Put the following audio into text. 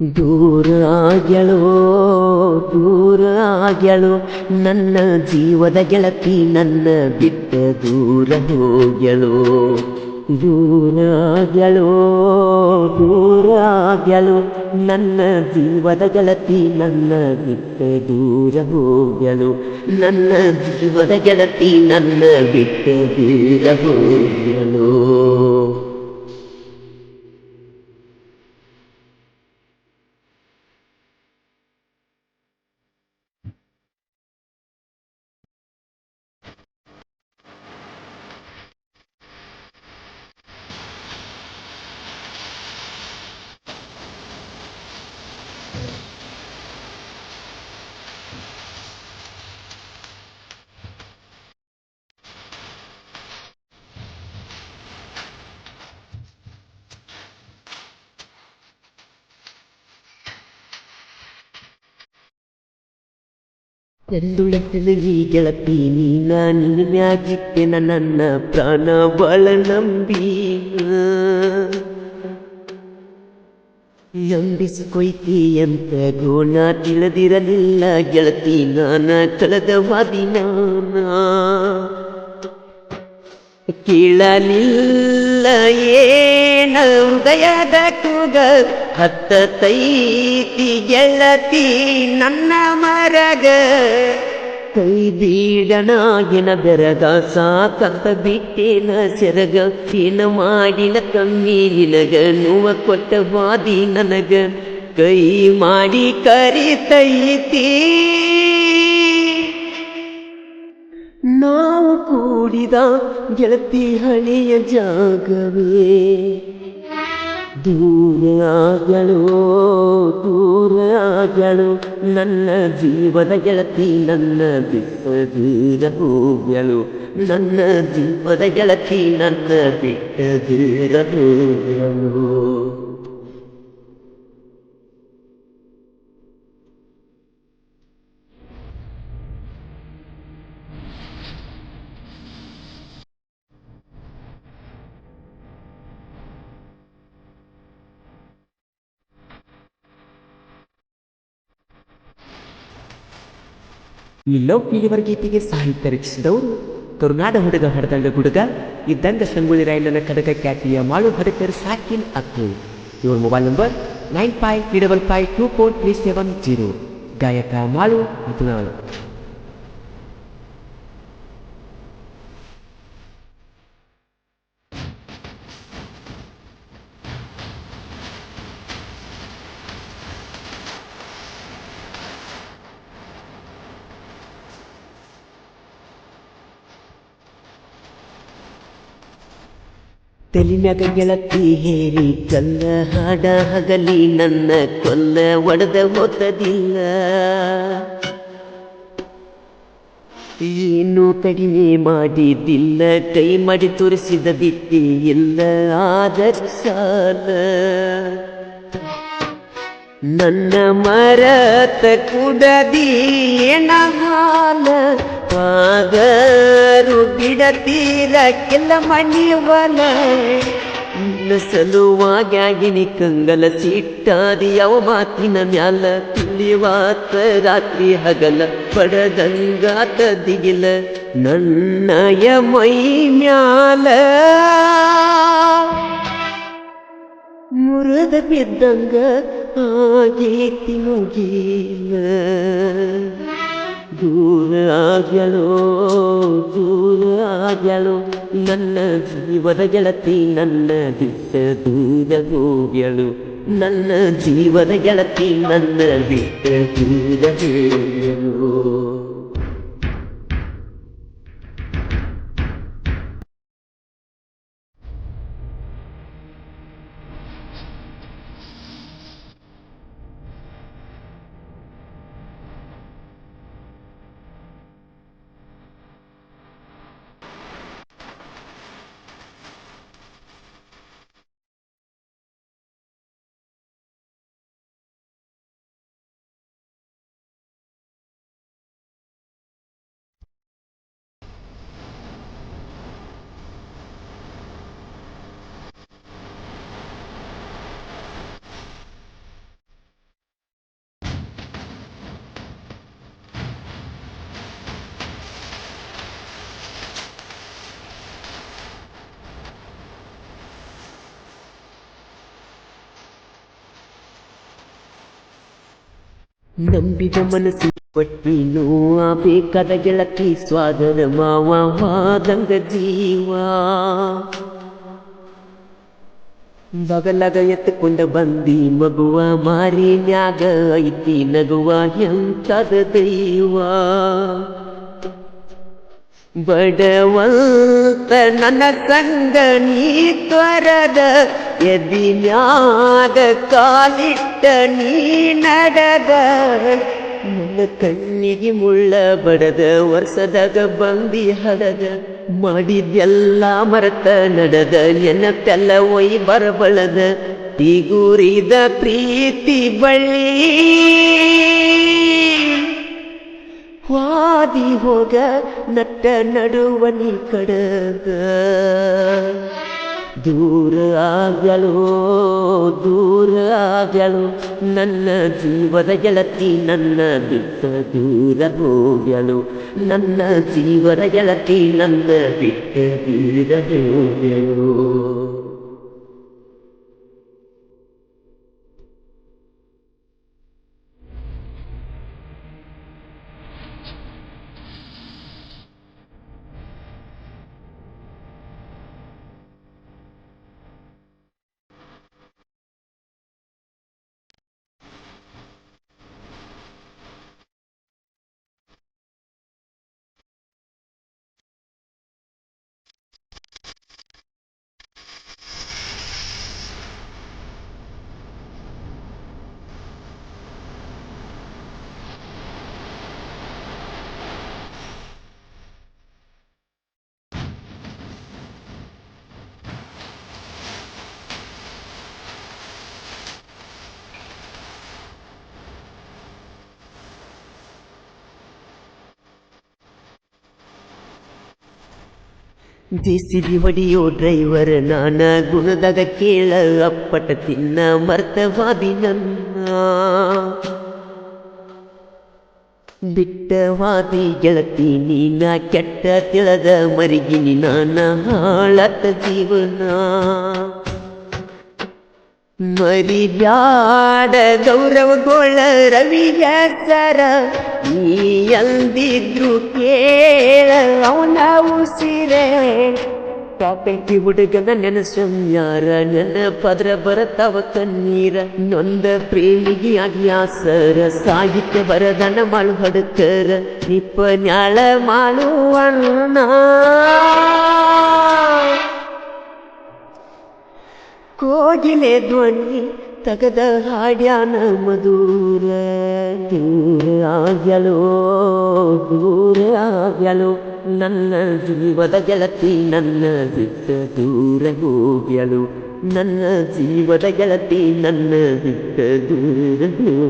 ದೂರ ಆಗ್ಯಳೋ ದೂರ ಆಗ್ಯಳೋ ನನ್ನ ಜೀವದ ಗೆಳತಿ ನನ್ನ ಬಿಟ್ಟ ದೂರ ಹೋಗ್ಯಳೋ ದೂರ ಆಗ್ಯಳೋ ದೂರ ಆಗ್ಯಳೋ ನನ್ನ ಜೀವದ ಗೆಳತಿ ನನ್ನ ಬಿಟ್ಟ ದೂರ ಹೋಗ್ಯಳೋ ನನ್ನ ಜೀವದ ಗೆಳತಿ ನನ್ನ ಬಿಟ್ಟ ದೂರ ಹೋಗ್ಯಳೋ. ಎಂದುಳತಿಲಿ ಗೆಳತಿ ನೀನ ನೀನ್ಯಾಗಿಟ್ಟೆ ನನ್ನ ಪ್ರಾಣ ಬಳ ನಂಬಿ ಎಂಬಿಸಿಕೊಯ್ತಿ ಅಂತ ಗೋಣ ತಿಳಿದಿರಲಿಲ್ಲ ಗೆಳತಿ ನಾನ ಕಳೆದ ವಾದಿನಾನ ಕೀಳಲಿಲ್ಲ ಏನ ಹೃದಯದ ಕೂಗ ಹತ್ತತೈತಿ ಗೆಳತಿ ನನ್ನ ಮರಗ ಕೈ ಬೀಡನಾಗಿನ ಬೆರಗ ಸಾಕಂತ ಬಿಟ್ಟೇನ ಸೆರಗ ಏನ ಮಾಡಿನ ಕಮ್ಮಿ ನಿನಗ ನೋವ ಕೊಟ್ಟ ವಾದಿ ನನಗ ಕೈ ಮಾಡಿ ಕರಿತೈತಿ ನಾವು ಕೂಡಿದ ಗೆಳತಿ ಹಳೆಯ ಜಾಗವೇ ದೂರ ಆಗಳು ದೂರ ಆಗಳು ನನ್ನ ಜೀವದ ಗೆಳತಿ ನನ್ನ ಬಿಟ್ಟ ದೂರ ಹೋಗ್ಯಳು ನನ್ನ ಜೀವದ ಗೆಳತಿ ನನ್ನ ಬಿಟ್ಟ ದೂರ ಹೋಗ್ಯಳು. ಈ ಲೋಕೀಯವರ ಗೀತೆಗೆ ಸಾಹಿತ್ಯ ರಚಿಸಿದವರು ತುರ್ನಾಡ ಹುಡುಗ ಹಡದಂಗ ಗುಡುಗ ಇದ್ದಂಗ ಸಂಗೊಳ್ಳಿ ರಾಯಣ್ಣನ ಕಡಗ ಖ್ಯಾತಿಯ ಮಾಳು ಹಡಕರ್ ಸಾಕಿನ್ ಅಕ್ಕು. ಇವರ ಮೊಬೈಲ್ ನಂಬರ್ 9535524370. ಗಾಯಕ ಮಾಳು ಮುತುನಾಳು. ತೆಲಿಮ್ಯಾಗ ಗೆಳತಿ ಹೇಳಿ ಕಲ್ಲ ಹಾಡ ಹಗಲಿ ನನ್ನ ಕೊಲ್ಲ ಒಡೆದ ಓದದಿಲ್ಲ ಏನು ಕಡಿಮೆ ಮಾಡಿದ್ದಿಲ್ಲ ಕೈ ಮಾಡಿ ತೋರಿಸಿದ ಬಿಟ್ಟಿ ಇಲ್ಲ ಆದರ ಸಾಲ ನನ್ನ ಮರತ ಕುಡದಿ ಏನ ಹಾಲ ಪಾಗರು ಬಿಡತೀರ ಕೆಲ ಮಣಿವಲ ನಿನ್ನ ಸಲುವಾಗಿನಿ ಕಂಗಲ ಸಿಟ್ಟಾದಿ ಯಾವ ಮಾತಿನ ಮ್ಯಾಲ ತಿಳಿವಾತ ರಾತ್ರಿ ಹಗಲ ಪಡದಂಗಾತ ದಿಗಿಲ ನನ್ನಯ ಮೈ ಮ್ಯಾಲ ಮುರಿದ ಬಿದ್ದಂಗ ಆಗೇತಿ ಮುಗೀಲ ದೂರ ಆಗ್ಯಳೋ ದೂರ ಆಗ್ಯಳೋ ನನ್ನ ಜೀವದ ಗೆಳತಿ ನನ್ನ ಬಿಟ್ಟ ದೂರ ಹೋಗ್ಯಳು ನನ್ನ ಜೀವದ ಗೆಳತಿ ನನ್ನ ಬಿಟ್ಟ ದೂರ ಹೋಗ್ಯಳು. ನಂಬಿದ ಮನಸ್ಸು ಪಟ್ಟಿನೂ ಬೇಕಾದ ಗೆಳತಿ ಸ್ವಾದರ ಮಾವಾದಂಗ ಜೀವ ಬಗಲಾಗ ಎತ್ತುಕೊಂಡ ಬಂದಿ ಮಗುವ ಮಾರಿನ್ಯಾಗ ಐತಿ ನಗುವ ಎಂತದ ದೈವ ಬಡವಂತ ನನ್ನ ಸಂಗ ನೀ ತ್ವರದ ಎದಿನ್ಯಾಗ ಕಾಲಿಟ್ಟ ನೀ ನಡೆದ ನನ್ನ ಕಣ್ಣಿಗೆ ಮುಳ್ಳ ಬಡದ ವರ್ಷದಾಗ ಬಂದಿ ಹಡದ ಮಾಡಿದ್ಯೆಲ್ಲ ಮರೆತ ನಡೆದ ನೆನಪೆಲ್ಲ ಒಯ್ ಬರಬಳದ ತಿಗುರಿದ ಪ್ರೀತಿ ಬಳ್ಳಿ ವಾದಿ ಹೋಗ ನಟ್ಟ ನಡುವನಿ ಕಡದ ದೂರ ಆಗಲು ನನ್ನ ಜೀವದ ಗೆಳತಿ ನನ್ನ ಬಿಟ್ಟ ದೂರ ಹೋಗಲು ನನ್ನ ಜೀವದ ಗೆಳತಿ ನನ್ನ ಬಿಟ್ಟ ದೂರ ಹೋಗಲು ಜೆಸಿಬಿ ಹೊಡಿಯೋ ಡ್ರೈವರ್ ನಾನ ಗುಣದಾಗ ಕೇಳ ಅಪ್ಪಟ ತಿನ್ನ ಮರ್ತವಾದಿ ನನ್ನ ಬಿಟ್ಟವಾದಿ ಗೆಳತಿ ನೀನ ಕೆಟ್ಟ ತಿಳದ ಮರಿಗಿನಿ ನಾನ ಹಾಳತ ಜೀವನ ಮರಿಬ್ಯಾಡ ಗೌರವಗೋಳ ರವಿ ಹೆಸರ ನೀ ಎಂದಿದ್ರು ಕೇಳ ಅವನ ಉಸಿರೇ ಕಾಪೆಟ್ಟಿ ಹುಡುಗನ ನೆನಸ್ಯಾರ ನನ್ನ ಪದ್ರ ಬರತಾವ ಕಣ್ಣೀರ ನೊಂದ ಪ್ರೇಮಿಗೆ ಅಜ್ಞಾಸರ ಸಾಹಿತ್ಯ ಬರದನ ಮಾಡು ಹಡಕರ ನಿಪನ್ಯಾಳ ಮಾಡುವಣ್ಣ ಕೋಗಿಲೆ ಧ್ವನಿ ತಗದ ಹಾಡ್ಯಾನ ಮಧುರ ದೂರ ಆಗ್ಯಲು ನನ್ನ ಜೀವದ ಗೆಳತಿ ನನ್ನ ಬಿಟ್ಟ ದೂರ ಹೋಗ್ಯಲು ನನ್ನ ಜೀವದ ಗೆಳತಿ ನನ್ನ ಬಿಟ್ಟ ದೂರ